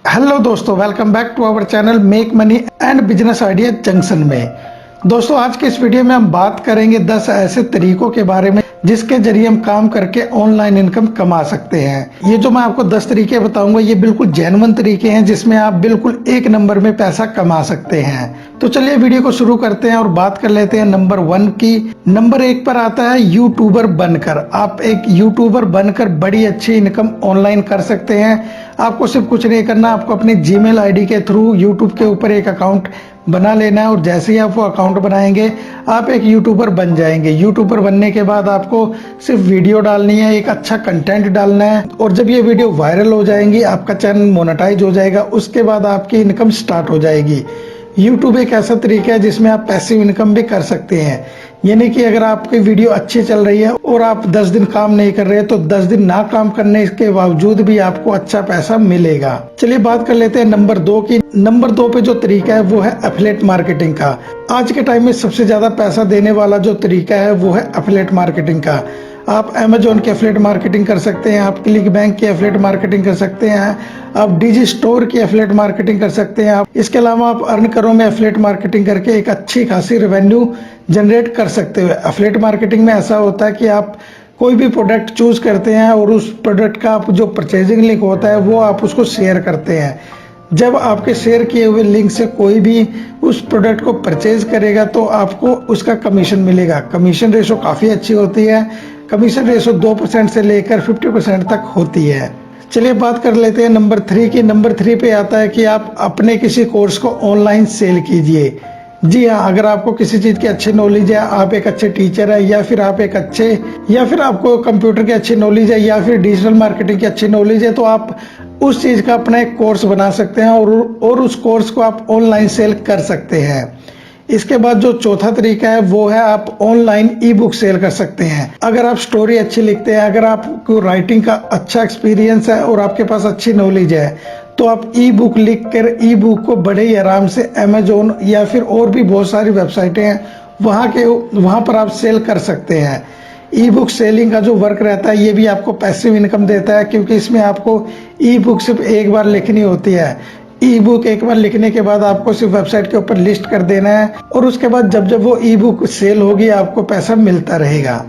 Hello दोस्तों, welcome back to our channel make money and business idea junction में। दोस्तों, आज के इस वीडियो में हम बात करेंगे 10 ऐसे तरीकों के बारे में जिसके जरिए हम काम करके ऑनलाइन इनकम कमा सकते हैं। ये जो मैं आपको 10 तरीके बताऊंगा ये बिल्कुल जेन्युइन तरीके हैं जिसमें आप बिल्कुल एक नंबर में पैसा कमा सकते हैं। तो चलिए वीडियो को शुरू करते हैं और बात कर लेते हैं नंबर 1 की। नंबर 1 पर आता है यूट्यूबर बनकर। आप एक यूट्यूबर बनकर बड़ी अच्छी इनकम ऑनलाइन कर सकते हैं। आपको सिर्फ कुछ नहीं करना, आपको अपनी जीमेल आईडी के थ्रू यूट्यूब के ऊपर एक अकाउंट बना लेना है और जैसे ही आप वो अकाउंट बनाएंगे आप एक यूट्यूबर बन जाएंगे। यूट्यूबर बनने के बाद आपको सिर्फ वीडियो डालनी है, एक अच्छा कंटेंट डालना है और जब ये वीडियो वायरल हो जाएंगी, आपका चैनल मोनेटाइज हो जाएगा, उसके बाद आपकी इनकम स्टार्ट हो जाएगी। यूट्यूब एक ऐसा तरीका है जिसमें आप पैसिव इनकम भी कर सकते हैं। यानी कि अगर आपकी वीडियो अच्छी चल रही है और आप 10 दिन काम नहीं कर रहे तो 10 दिन ना काम करने के बावजूद भी आपको अच्छा पैसा मिलेगा। चलिए बात कर लेते हैं नंबर 2 की। नंबर 2 पे जो तरीका है वो है एफिलिएट मार्केटिंग का। आज के टाइम में सबसे ज्यादा पैसा देने वाला जो तरीका है वो है एफिलिएट मार्केटिंग का। आप अमेजोन की एफिलिएट मार्केटिंग कर सकते हैं, आप क्लिक बैंक की एफिलिएट मार्केटिंग कर सकते हैं, आप डिजी स्टोर की एफिलिएट मार्केटिंग कर सकते हैं। आप इसके अलावा आप अर्न करो में एफिलिएट मार्केटिंग करके एक अच्छी खासी रेवेन्यू जनरेट कर सकते हो। एफिलिएट मार्केटिंग में ऐसा होता है कि आप कोई भी प्रोडक्ट चूज करते हैं और उस प्रोडक्ट का आप जो परचेजिंग लिंक होता है वो आप उसको शेयर करते हैं। जब आपके शेयर किए हुए लिंक से कोई भी उस प्रोडक्ट को परचेज करेगा तो आपको उसका कमीशन मिलेगा। कमीशन रेशो काफ़ी अच्छी होती है। कमीशन रेशो 2% से लेकर 50% तक होती है। चलिए बात कर लेते हैं नंबर 3 की। नंबर 3 पे आता है कि आप अपने किसी कोर्स को ऑनलाइन सेल कीजिए। जी हाँ, अगर आपको किसी चीज़ की अच्छी नॉलेज है, आप एक अच्छे टीचर है या फिर आपको कंप्यूटर की अच्छी नॉलेज है या फिर डिजिटल मार्केटिंग की अच्छी नॉलेज है तो आप उस चीज़ का अपना एक कोर्स बना सकते हैं और उस कोर्स को आप ऑनलाइन सेल कर सकते हैं। इसके बाद जो चौथा तरीका है वो है आप ऑनलाइन ई बुक सेल कर सकते हैं। अगर आप स्टोरी अच्छी लिखते हैं, अगर आपको राइटिंग का अच्छा एक्सपीरियंस है और आपके पास अच्छी नॉलेज है तो आप ई बुक लिख कर ई बुक को बड़े ही आराम से अमेजोन या फिर और भी बहुत सारी वेबसाइटें हैं वहाँ पर आप सेल कर सकते हैं। ई बुक सेलिंग का जो वर्क रहता है ये भी आपको पैसिव इनकम देता है क्योंकि इसमें आपको ई बुक सिर्फ एक बार लिखनी होती है। ई बुक एक बार लिखने के बाद आपको सिर्फ वेबसाइट के ऊपर लिस्ट कर देना है और उसके बाद जब वो ई बुक सेल होगी आपको पैसा मिलता रहेगा।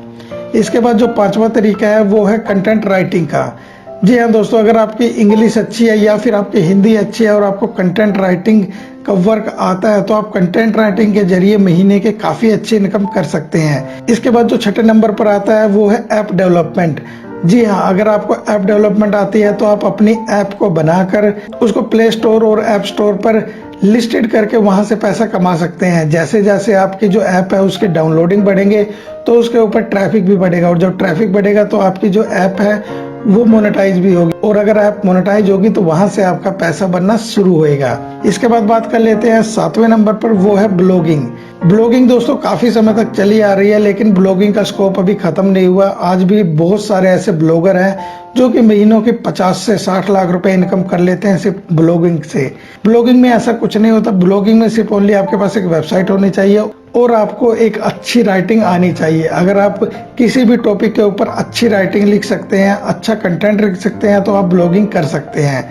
इसके बाद जो 5वां तरीका है वो है कंटेंट राइटिंग का। जी हाँ दोस्तों, अगर आपकी इंग्लिश अच्छी है या फिर आपकी हिंदी अच्छी है और आपको कंटेंट राइटिंग का वर्क आता है तो आप कंटेंट राइटिंग के जरिए महीने के काफ़ी अच्छी इनकम कर सकते हैं। इसके बाद जो 6ठे नंबर पर आता है वो है ऐप डेवलपमेंट। जी हाँ, अगर आपको ऐप डेवलपमेंट आती है तो आप अपनी ऐप को बनाकर उसको प्ले स्टोर और ऐप स्टोर पर लिस्टेड करके वहां से पैसा कमा सकते हैं। जैसे जैसे आपकी जो ऐप है उसके डाउनलोडिंग बढ़ेंगे तो उसके ऊपर ट्रैफिक भी बढ़ेगा और जब ट्रैफिक बढ़ेगा तो आपकी जो ऐप है वो मोनेटाइज भी होगी और अगर ऐप मोनेटाइज होगी तो वहां से आपका पैसा बनना शुरू होएगा। इसके बाद बात कर लेते हैं 7वें नंबर पर, वो है ब्लॉगिंग। ब्लॉगिंग दोस्तों काफी समय तक चली आ रही है लेकिन ब्लॉगिंग का स्कोप अभी खत्म नहीं हुआ। आज भी बहुत सारे ऐसे ब्लॉगर हैं जो कि महीनों के 50 से 60 लाख रुपए इनकम कर लेते हैं सिर्फ ब्लॉगिंग से। ब्लॉगिंग में ऐसा कुछ नहीं होता। ब्लॉगिंग में सिर्फ ओनली आपके पास एक वेबसाइट होनी चाहिए और आपको एक अच्छी राइटिंग आनी चाहिए। अगर आप किसी भी टॉपिक के ऊपर अच्छी राइटिंग लिख सकते हैं, अच्छा कंटेंट लिख सकते हैं तो आप ब्लॉगिंग कर सकते हैं।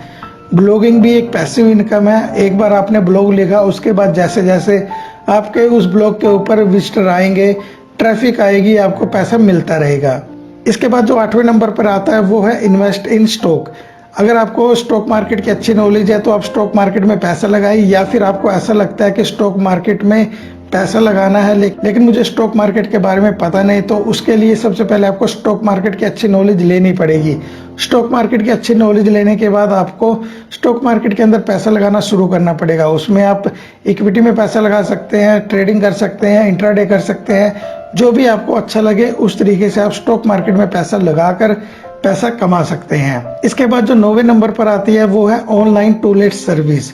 ब्लॉगिंग भी एक पैसिव इनकम है। एक बार आपने ब्लॉग लिखा उसके बाद जैसे जैसे आपके उस ब्लॉग के ऊपर विजिटर आएंगे, ट्रैफिक आएगी, आपको पैसा मिलता रहेगा। इसके बाद जो 8वें नंबर पर आता है वो है इन्वेस्ट इन स्टॉक। अगर आपको स्टॉक मार्केट की अच्छी नॉलेज है तो आप स्टॉक मार्केट में पैसा लगाइए या फिर आपको ऐसा लगता है कि स्टॉक मार्केट में पैसा लगाना है लेकिन मुझे स्टॉक मार्केट के बारे में पता नहीं, तो उसके लिए सबसे पहले आपको स्टॉक मार्केट की अच्छी नॉलेज लेनी पड़ेगी। स्टॉक मार्केट की अच्छी नॉलेज लेने के बाद आपको स्टॉक मार्केट के अंदर पैसा लगाना शुरू करना पड़ेगा। उसमें आप इक्विटी में पैसा लगा सकते हैं, ट्रेडिंग कर सकते हैं, इंट्राडे कर सकते हैं, जो भी आपको अच्छा लगे उस तरीके से आप स्टॉक मार्केट में पैसा लगाकर पैसा कमा सकते हैं। इसके बाद जो 9वें नंबर पर आती है वो है ऑनलाइन टॉयलेट सर्विस।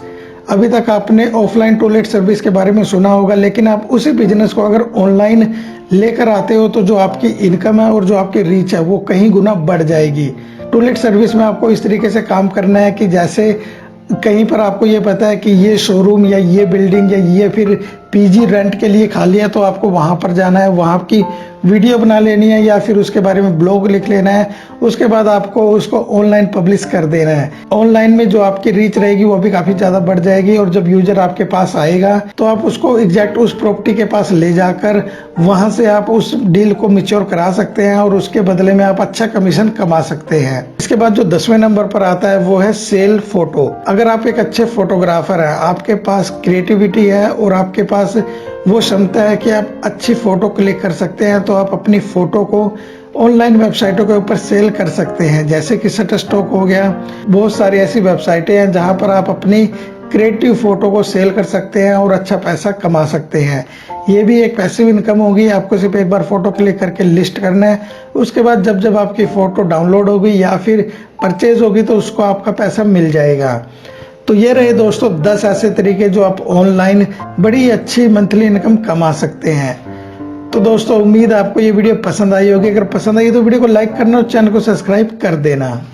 अभी तक आपने ऑफलाइन टॉयलेट सर्विस के बारे में सुना होगा लेकिन आप उसी बिजनेस को अगर ऑनलाइन लेकर आते हो तो जो आपकी इनकम है और जो आपकी रीच है वो कहीं गुना बढ़ जाएगी। टॉयलेट सर्विस में आपको इस तरीके से काम करना है कि जैसे कहीं पर आपको ये पता है कि ये शोरूम या ये बिल्डिंग या ये फिर पीजी रेंट के लिए खाली है तो आपको वहां पर जाना है, वहां की वीडियो बना लेनी है या फिर उसके बारे में ब्लॉग लिख लेना है। उसके बाद आपको उसको ऑनलाइन पब्लिश कर देना है। ऑनलाइन में जो आपकी रीच रहेगी वो भी काफी ज्यादा बढ़ जाएगी और जब यूजर आपके पास आएगा तो आप उसको एग्जैक्ट उस प्रॉपर्टी के पास ले जाकर वहां से आप उस डील को मैच्योर करा सकते हैं और उसके बदले में आप अच्छा कमीशन कमा सकते हैं। इसके बाद जो 10वें नंबर पर आता है वो है सेल फोटो। अगर आप एक अच्छे फोटोग्राफर हैं, आपके पास क्रिएटिविटी है और आपके पास वो क्षमता है कि आप अच्छी फोटो क्लिक कर सकते हैं, तो आप अपनी फोटो को ऑनलाइन वेबसाइटों के ऊपर सेल कर सकते हैं, जैसे कि शटरस्टॉक हो गया। बहुत सारी ऐसी वेबसाइटें हैं जहां पर आप अपनी क्रिएटिव फोटो को सेल कर सकते हैं और अच्छा पैसा कमा सकते हैं। ये भी एक पैसिव इनकम होगी। आपको सिर्फ एक बार फोटो क्लिक करके लिस्ट करना है, उसके बाद जब जब आपकी फोटो डाउनलोड होगी या फिर परचेज होगी तो उसको आपका पैसा मिल जाएगा। तो ये रहे दोस्तों 10 ऐसे तरीके जो आप ऑनलाइन बड़ी अच्छी मंथली इनकम कमा सकते हैं। तो दोस्तों उम्मीद है आपको ये वीडियो पसंद आई होगी। अगर पसंद आई तो वीडियो को लाइक करना और चैनल को सब्सक्राइब कर देना।